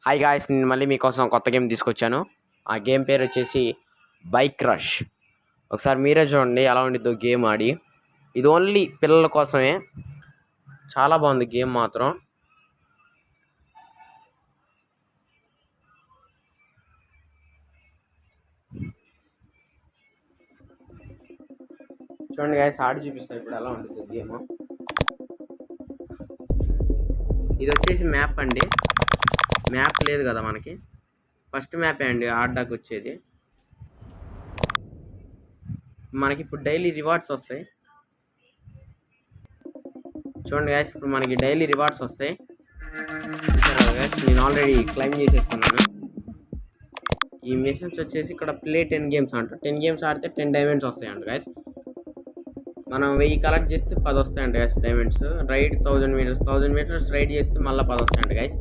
Hi guys, నేను మళ్ళీ మీకోసం కొత్త గేమ్ తీసుకొచ్చాను. ఆ గేమ్ పేరు వచ్చేసి బైక్ రష్. ఒకసారి మీరే చూడండి ఎలా ఉండిద్దో గేమ్ ఆడి. ఇది ఓన్లీ పిల్లల కోసమే. చాలా బాగుంది గేమ్ మాత్రం. చూడండి గాయ్స్, ఆడి చూపిస్తాను ఇప్పుడు ఎలా ఉండిద్దో గేమ్. ఇది వచ్చేసి మ్యాప్ అండి. మ్యాప్ లేదు కదా మనకి. ఫస్ట్ మ్యాపే అండి ఆడడానికి వచ్చేది. మనకి ఇప్పుడు డైలీ రివార్డ్స్ వస్తాయి. చూడండి గాయ్స్, ఇప్పుడు మనకి డైలీ రివార్డ్స్ వస్తాయి. నేను ఆల్రెడీ క్లైమ్ చేసేసుకున్నాను. ఈ మిషన్స్ వచ్చేసి ఇక్కడ ప్లే 10 గేమ్స్ అంట. 10 గేమ్స్ ఆడితే 10 డైమండ్స్ వస్తాయంట గాయ్స్. మనం 1000 కలెక్ట్ చేస్తే 10 వస్తాయంట guys diamonds. Ride 1000 metres ride చేస్తే మళ్ళీ 10 వస్తాయంట గాయ్స్.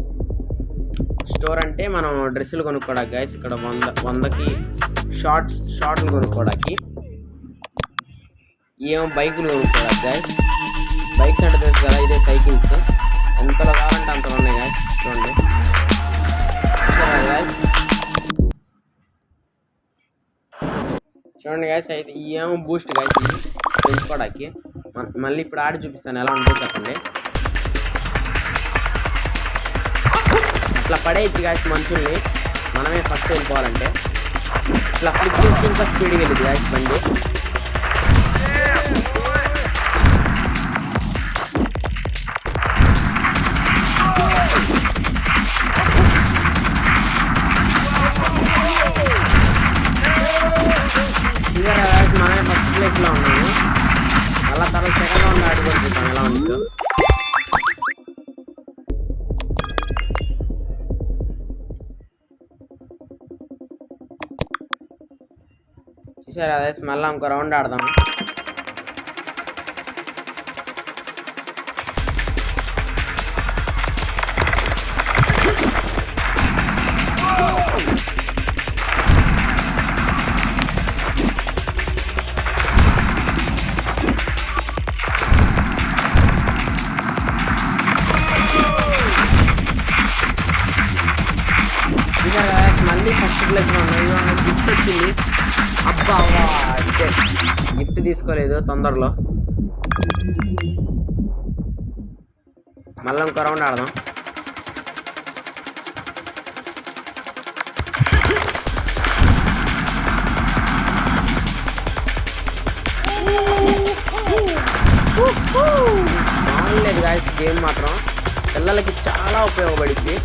స్టోర్ అంటే మనం డ్రెస్సులు కొనుక్కోవడానికి గాయ్స్. ఇక్కడ 100కి షార్ట్లు కొనుక్కోవడానికి. ఏమో బైకులు కొనుక్కోవడానికి గాయ్స్. బైక్స్ అంటే తెలుసు కదా, ఇదే సైకిల్స్. ఎంతలో కావాలంటే అంతలో ఉన్నాయి గాయ్స్. చూడండి చూడండి గాయ్స్, అయితే ఏమో బూస్ట్ గాయ్స్ పెంచుకోవడానికి. మళ్ళీ ఇప్పుడు ఆడి చూపిస్తాను ఎలా ఉంటుందో చెప్పండి. ఇట్లా పడేయచ్చు గాయ్స్ మనుషుల్ని, మనమే ఫస్ట్ వెళ్ళిపోవాలంటే. ఇట్లా ఫ్లిప్ చేసి ఇంకా స్పీడ్గా వెళ్ళింది గాయ్స్ బండి. మనమే ఫస్ట్ ప్లేస్లో ఉన్నాము. అలా తర్వాత సెకండ్ రౌండ్ ఆడుకుంటున్నాం ఎలా ఉండిద్దో. చూసారా అదే, మళ్ళీ ఇంకో రౌండ్ ఆడదాం. మళ్ళీ ఫస్ట్ ప్లేస్లో ఉన్నాయి. గిఫ్ట్ వచ్చింది. అబ్బా అంటే గిఫ్ట్ తీసుకోలేదు తొందరలో. మళ్ళీ ఇంకో రౌండ్ ఆడదాం. బాగుండలేదు గాయ్స్ గేమ్ మాత్రం. పిల్లలకి చాలా ఉపయోగపడింది.